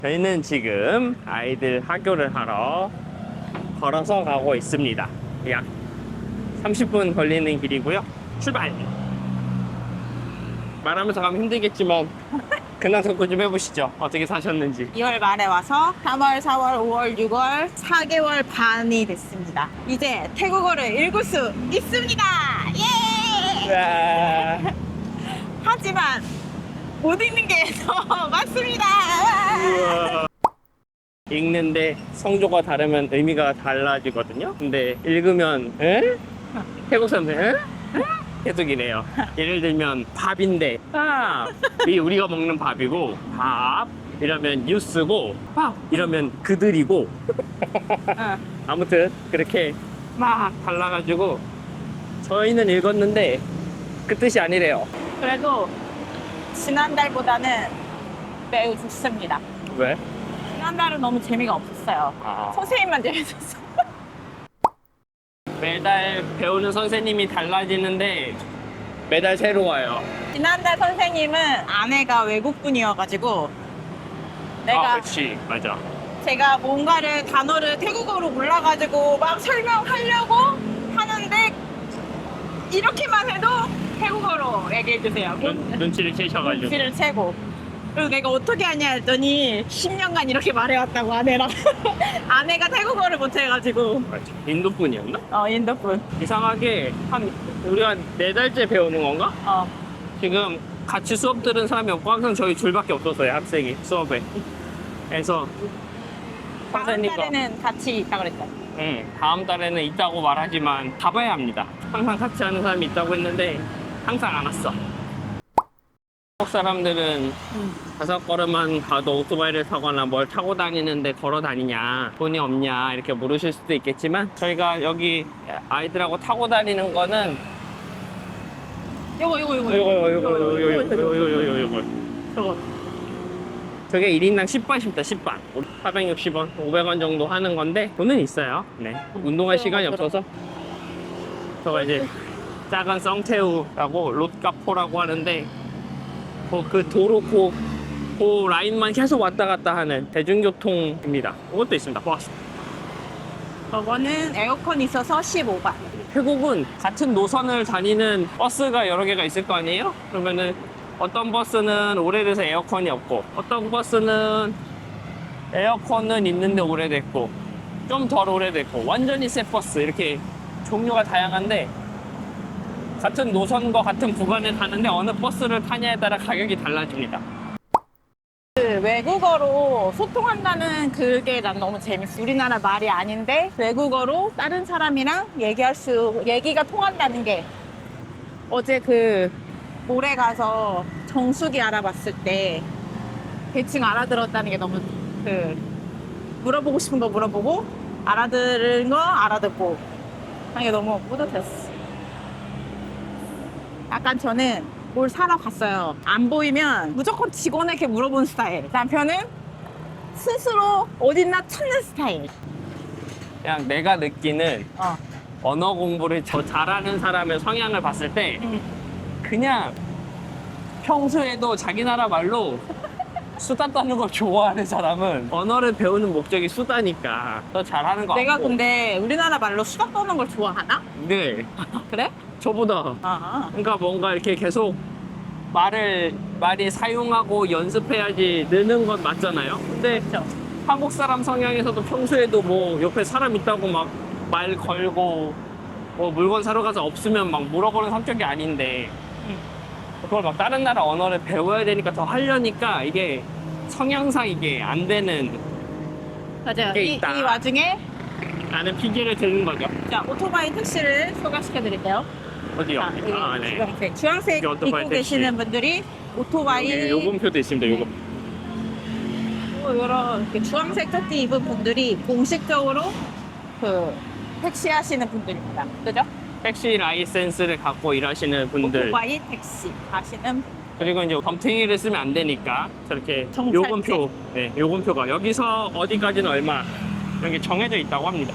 저희는 지금 아이들 학교를 하러 걸어서 가고 있습니다. 약 30분 걸리는 길이고요. 출발! 말하면서 가면 힘들겠지만 근황 토크 좀 해보시죠. 어떻게 사셨는지. 2월 말에 와서 3월, 4월, 5월, 6월 4개월 반이 됐습니다. 이제 태국어를 읽을 수 있습니다. 예! 우와. 하지만 못 읽는 게 더 많습니다. 우와. 읽는데 성조가 다르면 의미가 달라지거든요. 근데 읽으면 에? 태국 사람들 에? 계속 이래요. 예를 들면 밥인데 밥이 우리가 먹는 밥이고 밥 이러면 뉴스고 밥 이러면 그들이고 아무튼 그렇게 막 달라가지고 저희는 읽었는데 그 뜻이 아니래요. 그래도 지난달보다는 매우 좋습니다. 왜? 지난달은 너무 재미가 없었어요. 아. 선생님만 재밌었어요. 매달 배우는 선생님이 달라지는데 매달 새로워요. 지난달 선생님은 아내가 외국분이어가지고 내가 그렇지 맞아. 제가 뭔가를 단어를 태국어로 몰라가지고 막 설명하려고 하는데 이렇게만 해도 태국어로 얘기해주세요. 눈치를 채셔가지고. 눈치를 채고. 그리고 내가 어떻게 하냐 했더니 10년간 이렇게 말해왔다고 아내랑. 아내가 태국어를 못해가지고. 맞아. 인도 분이었나? 인도분. 이상하게 우리가 4달째 배우는 건가? 어. 지금 같이 수업 들은 사람이 없고 항상 저희 둘밖에 없었어요. 학생이 수업에. 그래서 다음 선생님과 달에는 같이 있다 그랬죠. 다음 달에는 있다고 말하지만 가봐야 합니다. 항상 같이 하는 사람이 있다고 했는데 항상 안 왔어. 한국 사람들은 5걸음만 가도 오토바이를 타거나 뭘 타고 다니는데 걸어 다니냐, 돈이 없냐 이렇게 물으실 수도 있겠지만 저희가 여기 아이들하고 타고 다니는 거는 요거. 저거. 저게 1인당 10바트입니다. 10바 460원, 500원 정도 하는 건데 돈은 있어요. 네. 운동할 시간이 없어서 저가 이제 작은 썽태우라고 롯가포라고 하는데 그 도로 그 라인만 계속 왔다 갔다 하는 대중교통입니다. 이것도 있습니다. 버스. 저거는 에어컨 있어서 15바. 태국은 같은 노선을 다니는 버스가 여러 개가 있을 거 아니에요? 그러면은 어떤 버스는 오래돼서 에어컨이 없고 어떤 버스는 에어컨은 있는데 오래됐고 좀 덜 오래됐고 완전히 새 버스 이렇게 종류가 다양한데 같은 노선과 같은 구간에 타는데 어느 버스를 타냐에 따라 가격이 달라집니다. 그 외국어로 소통한다는 그게 난 너무 재밌어. 우리나라 말이 아닌데 외국어로 다른 사람이랑 얘기가 통한다는 게 어제 그 모레 가서 정수기 알아봤을 때 대충 알아들었다는 게 너무 물어보고 싶은 거 물어보고 알아들은 거 알아듣고 하는 게 너무 뿌듯했어. 약간 저는 뭘 사러 갔어요. 안 보이면 무조건 직원에게 물어보는 스타일. 남편은 스스로 어딨나 찾는 스타일. 그냥 내가 느끼는 어. 언어 공부를 더 잘하는 사람의 성향을 봤을 때 그냥 평소에도 자기 나라 말로 수다 떠는 걸 좋아하는 사람은 언어를 배우는 목적이 수다니까 더 잘하는 거 내가 같고. 근데 우리나라 말로 수다 떠는 걸 좋아하나? 네. 그래? 저보다 아. 그러니까 뭔가 이렇게 계속 말이 사용하고 연습해야지 느는 건 맞잖아요. 근데 그렇죠. 한국 사람 성향에서도 평소에도 뭐 옆에 사람 있다고 막 말 걸고 뭐 물건 사러 가서 없으면 막 물어보는 성격이 아닌데 그걸 막 다른 나라 언어를 배워야 되니까 더 하려니까 이게 성향상 이게 안 되는 맞아요. 게 이 있다. 와중에 라는 핑계를 대는 거죠. 자, 오토바이 택시를 소개시켜 드릴게요. 어디요? 자, 여기 아, 네. 주황색 여기 오토바이 입고 택시. 계시는 분들이 오토바이 여기 요금표도 있습니다. 요금. 이렇게 주황색 토티 입은 분들이 공식적으로 그 택시 하시는 분들입니다. 그죠? 택시 라이센스를 갖고 일하시는 분들 오토바이 택시 하시는 분들. 그리고 이제 덤탱이를 쓰면 안 되니까 저렇게 정찰제. 요금표, 네, 요금표가 여기서 어디까지는 얼마 이런 게 정해져 있다고 합니다.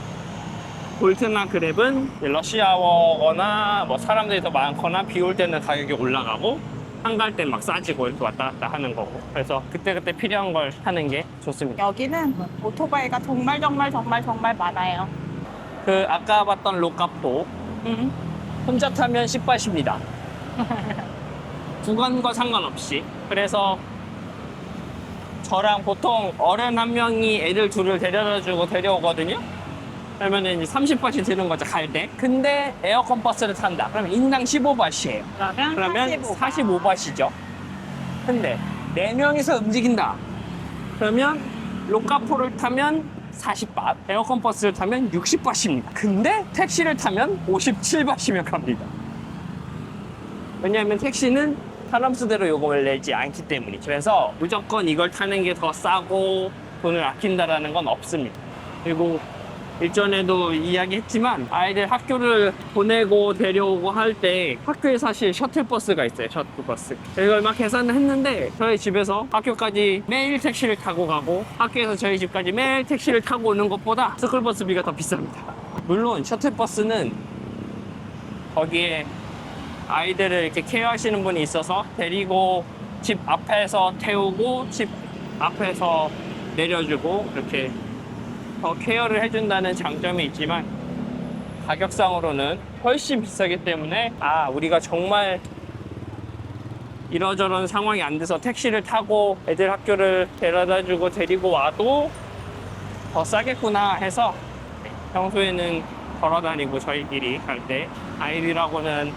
볼트나 그랩은 러시아워거나 뭐 사람들이 더 많거나 비 올 때는 가격이 올라가고 한가할 때 막 싸지고 이렇게 왔다 갔다 하는 거고. 그래서 그때그때 필요한 걸 타는 게 좋습니다. 여기는 오토바이가 정말 많아요. 그 아까 봤던 로카포 혼자 타면 10바트입니다. 구간과 상관없이. 그래서 저랑 보통 어른 한 명이 애들 둘을 데려다주고 데려오거든요. 그러면 이제 30바트 드는 거죠, 갈 때. 근데 에어컨 버스를 탄다. 그러면 인당 15바트예요. 그러면 45바트죠. 근데 4명이서 움직인다. 그러면 로카포를 타면 40바, 에어컨 버스를 타면 60바트입니다. 근데 택시를 타면 57바트면 갑니다. 왜냐하면 택시는 사람 수대로 요금을 내지 않기 때문이죠. 그래서 무조건 이걸 타는 게 더 싸고 돈을 아낀다라는 건 없습니다. 그리고 일전에도 이야기했지만 아이들 학교를 보내고 데려오고 할 때 학교에 사실 셔틀버스가 있어요. 셔틀버스. 이걸 막 계산을 했는데 저희 집에서 학교까지 매일 택시를 타고 가고 학교에서 저희 집까지 매일 택시를 타고 오는 것보다 스쿨버스비가 더 비쌉니다. 물론 셔틀버스는 거기에 아이들을 이렇게 케어하시는 분이 있어서 데리고 집 앞에서 태우고 집 앞에서 내려주고 이렇게 더 케어를 해준다는 장점이 있지만 가격상으로는 훨씬 비싸기 때문에 우리가 정말 이러저런 상황이 안 돼서 택시를 타고 애들 학교를 데려다주고 데리고 와도 더 싸겠구나 해서 평소에는 걸어다니고 저희끼리 갈 때 아이들하고는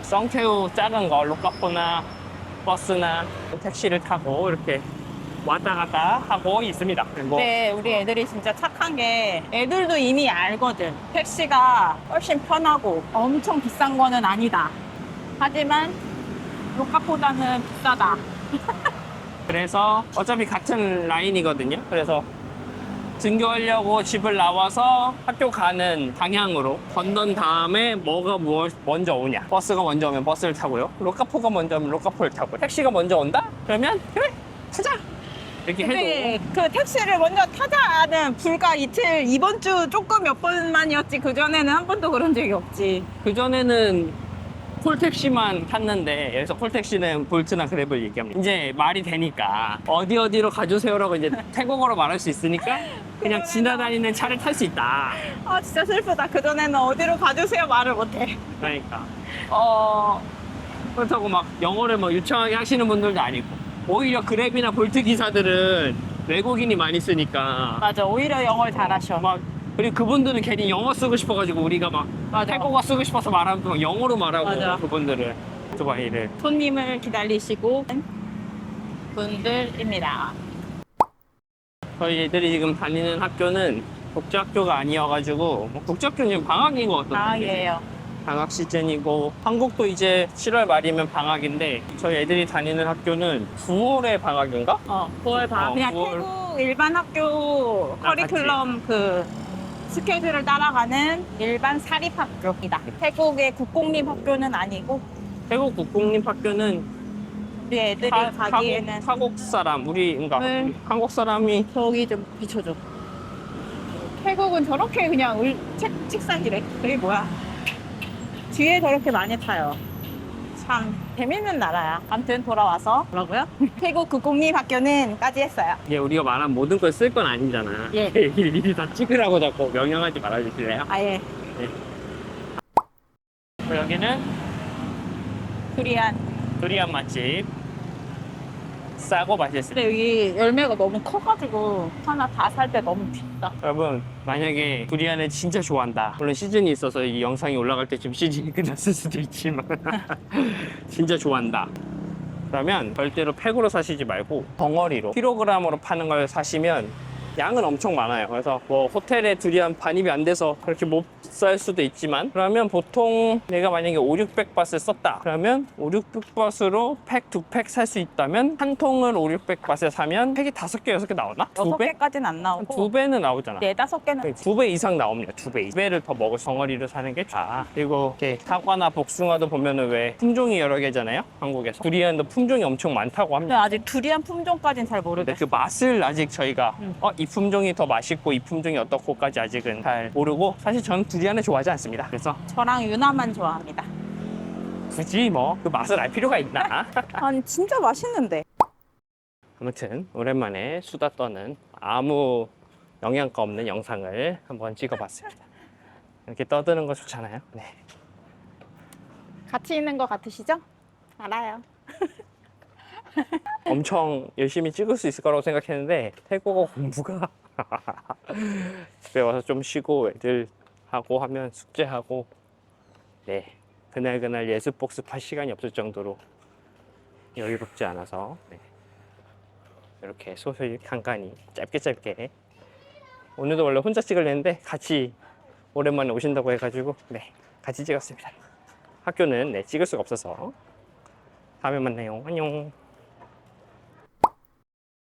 썽태우 작은 거 로카포나 버스나 택시를 타고 이렇게 왔다 갔다 하고 있습니다. 그리고 네, 우리 애들이 진짜 착한 게 애들도 이미 알거든. 택시가 훨씬 편하고 엄청 비싼 거는 아니다. 하지만 로카보다는 비싸다. 그래서 어차피 같은 라인이거든요. 그래서 등교하려고 집을 나와서 학교 가는 방향으로 건넌 다음에 뭐가 먼저 오냐. 버스가 먼저 오면 버스를 타고요. 로카포가 먼저 오면 로카포를 타고. 택시가 먼저 온다? 그러면 그래 타자. 이렇게 근데 해도 그 택시를 먼저 타자는 불과 이틀, 이번 주 조금 몇 번만이었지. 그전에는 한 번도 그런 적이 없지. 그전에는 콜택시만 탔는데 여기서 콜택시는 볼트나 그랩을 얘기합니다. 이제 말이 되니까 어디로 가주세요라고 이제 태국어로 말할 수 있으니까 그냥 지나다니는 차를 탈 수 있다. 아, 진짜 슬프다. 그전에는 어디로 가주세요 말을 못해. 그러니까 그렇다고 막 영어를 뭐 유창하게 하시는 분들도 아니고 오히려 그랩이나 볼트 기사들은 외국인이 많이 쓰니까 맞아, 오히려 영어를 잘하셔. 막 그리고 그분들은 괜히 영어 쓰고 싶어가지고 우리가 막 맞아. 태국어 쓰고 싶어서 말하면 또 영어로 말하고 맞아. 그분들은 오토바이를 손님을 기다리시고 분들입니다. 저희 애들이 지금 다니는 학교는 국제학교가 아니어가지고 뭐 국제학교는 지금 방학인 것 같던데 방학이에요. 방학 시즌이고 한국도 이제 7월 말이면 방학인데 저희 애들이 다니는 학교는 9월에 방학인가? 9월 방학. 그냥 9월. 태국 일반 학교 커리큘럼 그 스케줄을 따라가는 일반 사립학교이다. 태국의 국공립학교는 아니고 태국 국공립학교는 우리 애들이 가기에는 한국 사람 그러니까 네. 우리 한국 사람이 저기 좀 비춰줘. 태국은 저렇게 그냥 책상이래. 그게 뭐야? 뒤에 저렇게 많이 타요. 참 재밌는 나라야. 아무튼 돌아와서 뭐라고요? 태국 국공립학교는까지 했어요. 이게 우리가 말한 모든 걸 쓸 건 아니잖아. 예. 일일이 다 찍으라고 자꾸 명령하지 말아주실래요? 아예 여기는 두리안 맛집. 싸고 맛있어요. 근데 여기 열매가 너무 커가지고 하나 다 살 때 너무 비싸. 여러분 만약에 두리안을 진짜 좋아한다, 물론 시즌이 있어서 이 영상이 올라갈 때쯤 시즌이 끝났을 수도 있지만 진짜 좋아한다 그러면 절대로 팩으로 사시지 말고 덩어리로 킬로그램으로 파는 걸 사시면 양은 엄청 많아요. 그래서 뭐 호텔에 두리안 반입이 안 돼서 그렇게 못 살 수도 있지만 그러면 보통 내가 만약에 5,600바트를 썼다 그러면 5,600바트로 팩 2팩 살 수 있다면 한 통을 5,600바트에 사면 팩이 5개 6개 나오나? 2배? 6개까지는 안 나오고 2배는 나오잖아. 4-5개는 2배 이상 나옵니다. 2배를 더 먹을 덩어리로 사는 게 좋아. 그리고 이렇게 사과나 복숭아도 보면은 왜 품종이 여러 개잖아요. 한국에서 두리안도 품종이 엄청 많다고 근데 합니다. 아직 두리안 품종까지는 잘 근데 모르겠어. 그 맛을 아직 저희가 이 품종이 더 맛있고 이 품종이 어떻고까지 아직은 잘 모르고 사실 저는 두리안을 좋아하지 않습니다. 그래서 저랑 유나만 좋아합니다. 굳이 뭐 그 맛을 알 필요가 있나? 아니 진짜 맛있는데. 아무튼 오랜만에 수다 떠는 아무 영양가 없는 영상을 한번 찍어봤습니다. 이렇게 떠드는 거 좋잖아요. 네. 같이 있는 거 같으시죠? 알아요. 엄청 열심히 찍을 수 있을 거라고 생각했는데 태국어 공부가 집에 와서 좀 쉬고 애들하고 하면 숙제하고 네 그날 예습 복습할 시간이 없을 정도로 여유롭지 않아서 네. 이렇게 소소히 간간히 짧게 오늘도 원래 혼자 찍으려는데 같이 오랜만에 오신다고 해가지고 네 같이 찍었습니다. 학교는 네 찍을 수가 없어서 다음에 만나요. 안녕.